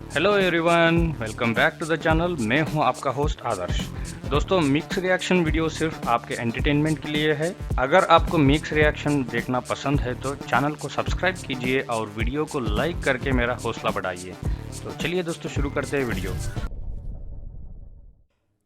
Hello everyone, welcome back to the channel. मैं हूं आपका होस्ट आदर्श। दोस्तों, मिक्स रिएक्शन वीडियो सिर्फ आपके एंटरटेनमेंट के लिए है। अगर आपको मिक्स रिएक्शन देखना पसंद है तो चैनल को सब्सक्राइब कीजिए और वीडियो को लाइक करके मेरा हौसला बढ़ाइए। तो चलिए दोस्तों, शुरू करते हैं वीडियो।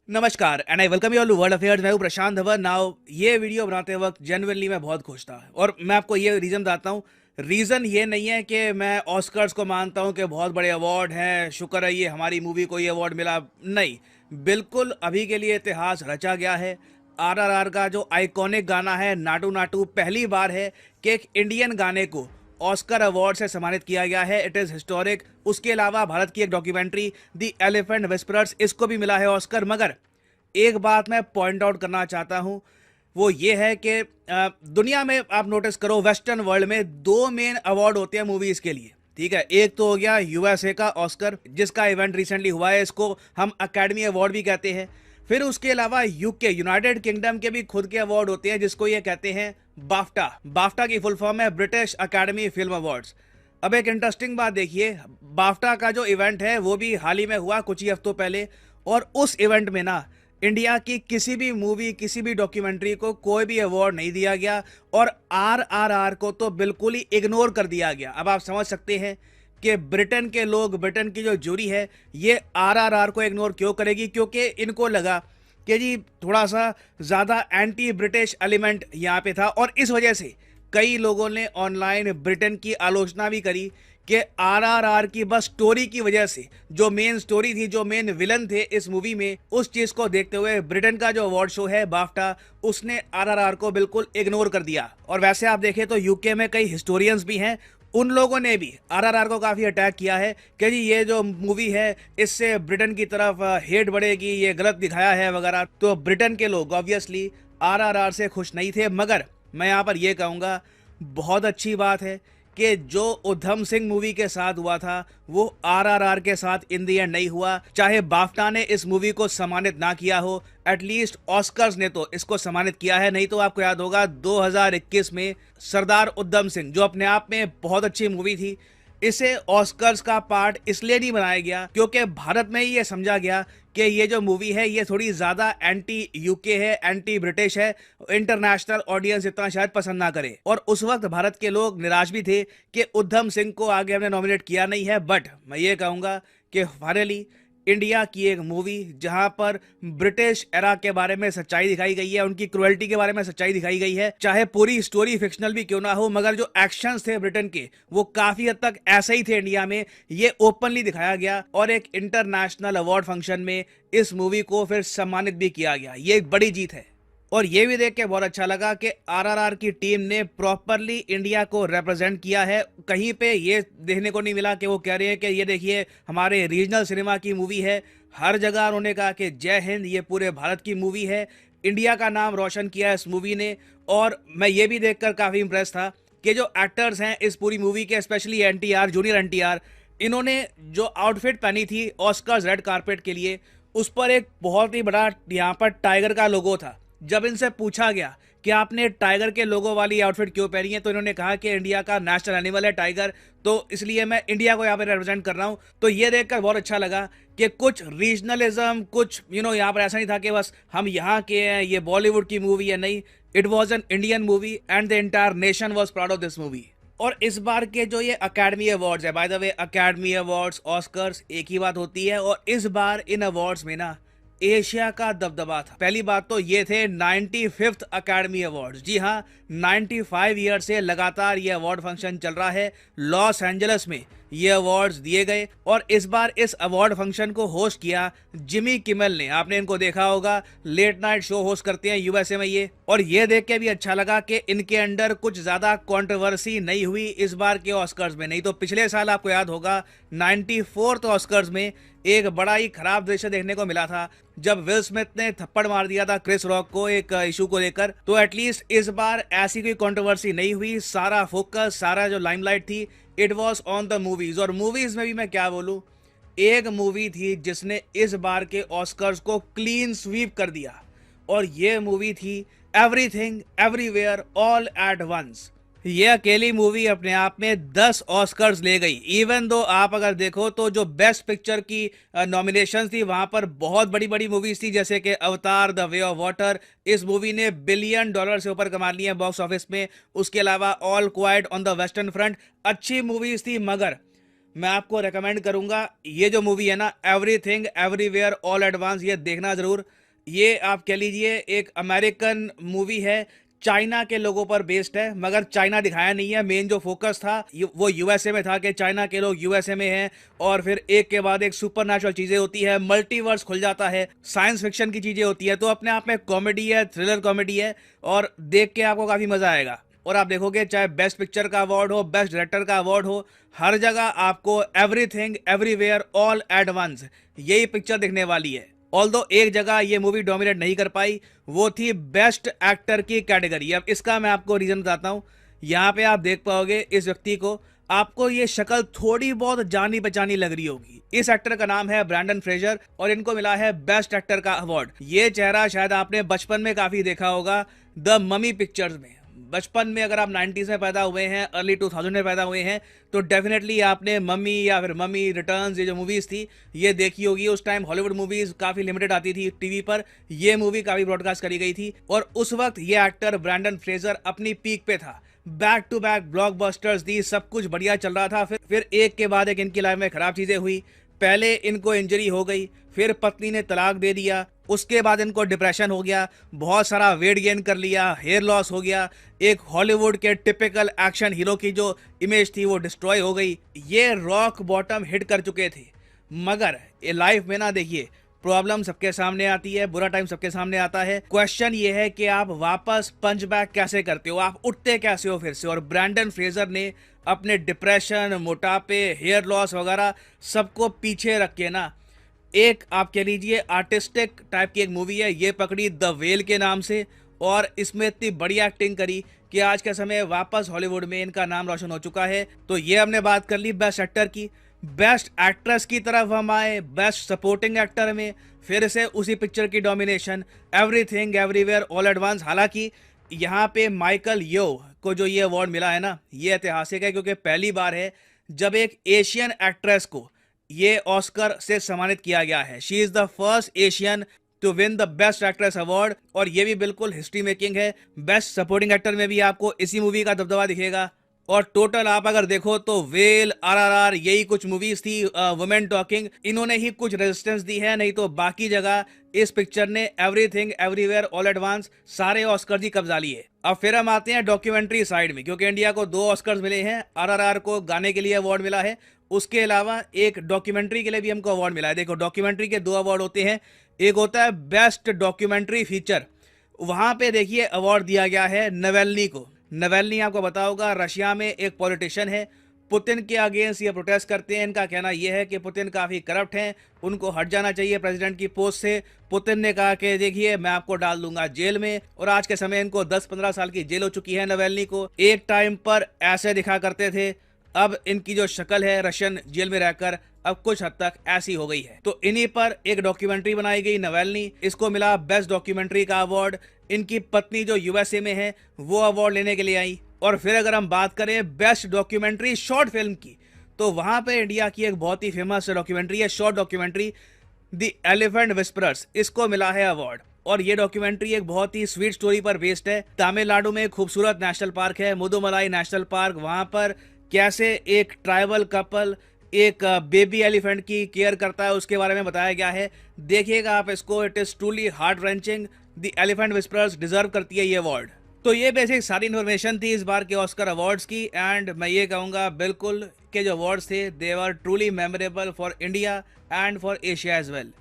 नमस्कार and I welcome you all to world affairs. मैं हूं प्रशांत धवन। नाउ ये वीडियो बनाते वक्त जेन्युइनली मैं बहुत खुश था और मैं आपको ये रीज़न बताता हूं। रीज़न ये नहीं है कि मैं ऑस्कर्स को मानता हूं कि बहुत बड़े अवार्ड हैं, शुक्र है ये हमारी मूवी को ये अवार्ड मिला। नहीं, बिल्कुल अभी के लिए इतिहास रचा गया है। आरआरआर का जो आइकॉनिक गाना है नाटू नाटू, पहली बार है कि एक इंडियन गाने को ऑस्कर अवार्ड से सम्मानित किया गया है। It is historic. उसके अलावा भारत की एक डॉक्यूमेंट्री द एलिफेंट विस्परर्स, इसको भी मिला है ऑस्कर। मगर एक बात मैं पॉइंट आउट करना चाहता हूं, वो ये है कि दुनिया में आप नोटिस करो, वेस्टर्न वर्ल्ड में दो मेन अवार्ड होते हैं मूवीज़ के लिए। ठीक है, एक तो हो गया यूएसए का ऑस्कर, जिसका इवेंट रिसेंटली हुआ है, इसको हम अकेडमी अवार्ड भी कहते हैं। फिर उसके अलावा यूके, यूनाइटेड किंगडम के भी खुद के अवार्ड होते हैं, जिसको ये कहते हैं बाफ्टा। बाफ्टा की फुल फॉर्म है ब्रिटिश अकेडमी फिल्म अवार्ड्स। अब एक इंटरेस्टिंग बात देखिए, बाफ्टा का जो इवेंट है वो भी हाल ही में हुआ, कुछ ही हफ्तों पहले। और उस इवेंट में ना इंडिया की किसी भी मूवी, किसी भी डॉक्यूमेंट्री को कोई भी अवार्ड नहीं दिया गया और आरआरआर को तो बिल्कुल ही इग्नोर कर दिया गया। अब आप समझ सकते हैं कि ब्रिटेन के लोग, ब्रिटेन की जो जूरी है, ये आरआरआर को इग्नोर क्यों करेगी? क्योंकि इनको लगा कि जी थोड़ा सा ज़्यादा एंटी ब्रिटिश एलिमेंट यहाँ पे था। और इस वजह से कई लोगों ने ऑनलाइन ब्रिटेन की आलोचना भी करी कि आरआरआर की बस स्टोरी की वजह से, जो मेन स्टोरी थी, जो मेन विलन थे इस मूवी में, उस चीज़ को देखते हुए ब्रिटेन का जो अवार्ड शो है बाफ्टा, उसने आरआरआर को बिल्कुल इग्नोर कर दिया। और वैसे आप देखें तो यूके में कई हिस्टोरियंस भी हैं, उन लोगों ने भी आरआरआर को काफ़ी अटैक किया है कि जी ये जो मूवी है इससे ब्रिटेन की तरफ हेट बढ़ेगी, ये गलत दिखाया है वगैरह। तो ब्रिटेन के लोग ऑब्वियसली आरआरआर से खुश नहीं थे। मगर मैं यहाँ पर यह कहूँगा, बहुत अच्छी बात है कि जो उधम सिंह मूवी के साथ हुआ था वो आरआरआर के साथ इन दी एंड नहीं हुआ। चाहे बाफ्टा ने इस मूवी को सम्मानित ना किया हो, एटलीस्ट ऑस्कर्स ने तो इसको सम्मानित किया है। नहीं तो आपको याद होगा 2021 में सरदार उधम सिंह, जो अपने आप में बहुत अच्छी मूवी थी, इसे ऑस्कर्स का पार्ट इसलिए नहीं बनाया गया क्योंकि भारत में ही ये समझा गया कि ये जो मूवी है ये थोड़ी ज़्यादा एंटी यूके है, एंटी ब्रिटिश है, इंटरनेशनल ऑडियंस इतना शायद पसंद ना करे। और उस वक्त भारत के लोग निराश भी थे कि उधम सिंह को आगे हमने नॉमिनेट किया नहीं है। बट मैं ये कहूँगा कि फाइनली इंडिया की एक मूवी जहां पर ब्रिटिश एरा के बारे में सच्चाई दिखाई गई है, उनकी क्रुएल्टी के बारे में सच्चाई दिखाई गई है, चाहे पूरी स्टोरी फिक्शनल भी क्यों ना हो, मगर जो एक्शंस थे ब्रिटेन के वो काफी हद तक ऐसे ही थे इंडिया में, ये ओपनली दिखाया गया। और एक इंटरनेशनल अवार्ड फंक्शन में इस मूवी को फिर सम्मानित भी किया गया। ये एक बड़ी जीत है। और ये भी देख के बहुत अच्छा लगा कि आरआरआर की टीम ने प्रॉपरली इंडिया को रिप्रेजेंट किया है। कहीं पे ये देखने को नहीं मिला कि वो कह रहे हैं कि ये देखिए हमारे रीजनल सिनेमा की मूवी है। हर जगह उन्होंने कहा कि जय हिंद, ये पूरे भारत की मूवी है। इंडिया का नाम रोशन किया है इस मूवी ने। और मैं ये भी देखकर काफ़ी इंप्रेस था कि जो एक्टर्स हैं इस पूरी मूवी के, स्पेशली एनटीआर, जूनियर एनटीआर, इन्होंने जो आउटफिट पहनी थी ऑस्कर्स रेड कारपेट के लिए, उस पर एक बहुत ही बड़ा यहाँ पर टाइगर का लोगो था। जब इनसे पूछा गया कि आपने टाइगर के लोगो वाली आउटफिट क्यों पहनी है, तो इन्होंने कहा कि इंडिया का नेशनल एनिमल है टाइगर, तो इसलिए मैं इंडिया को यहाँ पे रिप्रेजेंट कर रहा हूँ। तो ये देखकर बहुत अच्छा लगा कि कुछ रीजनलिज्म, कुछ यहाँ पर ऐसा नहीं था कि बस हम यहाँ के हैं, ये बॉलीवुड की मूवी है। नहीं, it was an Indian movie and the entire nation was proud of this movie. और इस बार के जो ये अकेडमी अवार्ड्स है, by the way academy awards, Oscars एक ही बात होती है। और इस बार इन अवार्ड्स में ना एशिया का दबदबा था। पहली बात तो ये थे 95th अकेडमी अवार्ड्स। जी हाँ, 95 ईयर से लगातार ये अवार्ड फंक्शन चल रहा है। लॉस एंजल्स में ये अवार्ड्स दिए गए और इस बार इस अवार्ड फंक्शन को होस्ट किया जिमी किमेल ने। आपने इनको देखा होगा, लेट नाइट शो होस्ट करते हैं यूएसए में ये। और ये देख के भी अच्छा लगा कि इनके अंडर कुछ ज़्यादा कंट्रोवर्सी नहीं हुई इस बार के ऑस्कर्स में। नहीं तो पिछले साल आपको याद होगा 94th ऑस्कर्स में एक बड़ा ही खराब दृश्य देखने को मिला था, जब विल स्मिथ ने थप्पड़ मार दिया था क्रिस रॉक को एक इशू को लेकर। तो एटलीस्ट इस बार ऐसी कोई कंट्रोवर्सी नहीं हुई। सारा फोकस, सारा जो लाइमलाइट थी, it was on the movies. और मूवीज में भी मैं क्या बोलूं, एक मूवी थी जिसने इस बार के ऑस्कर्स को क्लीन स्वीप कर दिया और ये मूवी थी everything everywhere all at once. ये अकेली मूवी अपने आप में 10 ऑस्कर्स ले गई। इवन दो आप अगर देखो तो जो बेस्ट पिक्चर की नॉमिनेशन थी वहां पर बहुत बड़ी बड़ी मूवीज थी, जैसे कि अवतार, द वे ऑफ वाटर। इस मूवी ने $1 बिलियन से ऊपर कमा लिए हैं बॉक्स ऑफिस में। उसके अलावा all quite on the western front अच्छी मूवीज थी, मगर मैं आपको रेकमेंड करूंगा ये जो मूवी है ना, everything everywhere all at once, ये देखना जरूर। ये आप कह लीजिए एक अमेरिकन मूवी है, चाइना के लोगों पर बेस्ड है, मगर चाइना दिखाया नहीं है। मेन जो फोकस था वो यूएसए में था कि चाइना के लोग यूएसए में हैं, और फिर एक के बाद एक सुपर नेचुरल चीजें होती है, मल्टीवर्स खुल जाता है, साइंस फिक्शन की चीजें होती है। तो अपने आप में कॉमेडी है, थ्रिलर कॉमेडी है, और देख के आपको काफी मजा आएगा। और आप देखोगे चाहे बेस्ट पिक्चर का अवार्ड हो, बेस्ट डायरेक्टर का अवार्ड हो, हर जगह आपको everything everywhere all at once यही पिक्चर दिखने वाली है। ऑल्दो एक जगह ये मूवी डोमिनेट नहीं कर पाई, वो थी बेस्ट एक्टर की कैटेगरी। अब इसका मैं आपको रीजन बताता हूँ। यहाँ पे आप देख पाओगे इस व्यक्ति को, आपको ये शक्ल थोड़ी बहुत जानी पहचानी लग रही होगी। इस एक्टर का नाम है ब्रैंडन फ्रेजर, और इनको मिला है बेस्ट एक्टर का अवार्ड। ये चेहरा शायद आपने बचपन में काफी देखा होगा, द ममी पिक्चर्स में। बचपन में अगर आप 90s में पैदा हुए हैं, अर्ली 2000 में पैदा हुए हैं, तो डेफिनेटली आपने मम्मी या फिर मम्मी रिटर्न्स, ये जो मूवीज थी ये देखी होगी। उस टाइम हॉलीवुड मूवीज काफी लिमिटेड आती थी टीवी पर, ये मूवी काफी ब्रॉडकास्ट करी गई थी, और उस वक्त ये एक्टर ब्रैंडन फ्रेजर अपनी पीक पे था। बैक टू बैक ब्लॉकबस्टर्स दी, सब कुछ बढ़िया चल रहा था। फिर एक के बाद एक इनकी लाइफ में खराब चीजें हुई। पहले इनको इंजरी हो गई, फिर पत्नी ने तलाक दे दिया, उसके बाद इनको डिप्रेशन हो गया, बहुत सारा वेट गेन कर लिया, हेयर लॉस हो गया, एक हॉलीवुड के टिपिकल एक्शन हीरो की जो इमेज थी वो डिस्ट्रॉय हो गई। ये रॉक बॉटम हिट कर चुके थे, मगर ये लाइफ में ना देखिए, प्रॉब्लम सबके सामने आती है, बुरा टाइम सबके सामने आता है। क्वेश्चन ये है कि आप वापस पंच बैक कैसे करते हो, आप उठते कैसे हो फिर से। और ब्रैंडन फ्रेजर ने अपने डिप्रेशन, मोटापे, हेयर लॉस वगैरह सबको पीछे रख के ना, एक आप कह लीजिए आर्टिस्टिक टाइप की एक मूवी है ये पकड़ी, द वेल के नाम से, और इसमें इतनी बड़ी एक्टिंग करी कि आज के समय वापस हॉलीवुड में इनका नाम रोशन हो चुका है। तो ये हमने बात कर ली बेस्ट एक्टर की। बेस्ट एक्ट्रेस की तरफ हम आए, बेस्ट सपोर्टिंग एक्टर में फिर से उसी पिक्चर की domination, everything everywhere all at once. हालांकि यहाँ पे माइकल यो को जो ये अवार्ड मिला है ना, ये ऐतिहासिक है, क्योंकि पहली बार है जब एक एशियन एक्ट्रेस को ये ऑस्कर से सम्मानित किया गया है। She is the first Asian to win the best actress award, और ये भी बिल्कुल हिस्ट्री मेकिंग है। बेस्ट सपोर्टिंग एक्टर में भी आपको इसी मूवी का दबदबा दिखेगा। और टोटल आप अगर देखो तो वेल, आरआरआर, यही कुछ मूवीज थी, वुमेन टॉकिंग, इन्होंने ही कुछ रेजिस्टेंस दी है, नहीं तो बाकी जगह इस पिक्चर ने everything everywhere all at once सारे ऑस्कर ही कब्जा लिए। अब फिर हम आते हैं डॉक्यूमेंट्री साइड में, क्योंकि इंडिया को 2 ऑस्कर्स मिले हैं। आरआरआर को गाने के लिए अवार्ड मिला है, उसके अलावा एक डॉक्यूमेंट्री के लिए भी हमको अवार्ड मिला है। देखो डॉक्यूमेंट्री के 2 अवार्ड होते हैं, एक होता है बेस्ट डॉक्यूमेंट्री फीचर, वहां पे देखिए अवार्ड दिया गया है नवेल्नी को। नवेल्नी आपको पता होगा रशिया में एक पॉलिटिशियन है, पुतिन के अगेंस्ट ये प्रोटेस्ट करते हैं। इनका कहना यह है कि पुतिन काफ़ी करप्ट हैं, उनको हट जाना चाहिए प्रेसिडेंट की पोस्ट से। पुतिन ने कहा कि देखिए मैं आपको डाल दूंगा जेल में, और आज के समय इनको 10-15 साल की जेल हो चुकी है नवेल्नी को। एक टाइम पर ऐसे दिखा करते थे, अब इनकी जो शक्ल है रशियन जेल में रहकर अब कुछ हद तक ऐसी हो गई है। तो इन्हीं पर एक डॉक्यूमेंट्री बनाई गई नवेल्नी, इसको मिला बेस्ट डॉक्यूमेंट्री का अवार्ड। इनकी पत्नी जो यूएसए में है वो अवार्ड लेने के लिए आई। और फिर अगर हम बात करें बेस्ट डॉक्यूमेंट्री शॉर्ट फिल्म की, तो वहां पे इंडिया की एक बहुत ही फेमस डॉक्यूमेंट्री है, short documentary, the elephant whisperers, इसको मिला है अवार्ड। और ये डॉक्यूमेंट्री एक बहुत ही स्वीट स्टोरी पर बेस्ड है। तमिलनाडु में खूबसूरत नेशनल पार्क है, मुदुमलाई नेशनल पार्क, वहां पर कैसे एक ट्राइबल कपल एक बेबी एलिफेंट की केयर करता है, उसके बारे में बताया गया है। देखिएगा आप इसको, it is truly heart wrenching. The elephant whisperers deserve करती है ये अवार्ड। तो ये बेसिक सारी इन्फॉर्मेशन थी इस बार के ऑस्कर अवार्ड्स की, एंड मैं ये कहूँगा बिल्कुल के जो अवार्ड्स थे they were truly memorable for India and for Asia as well.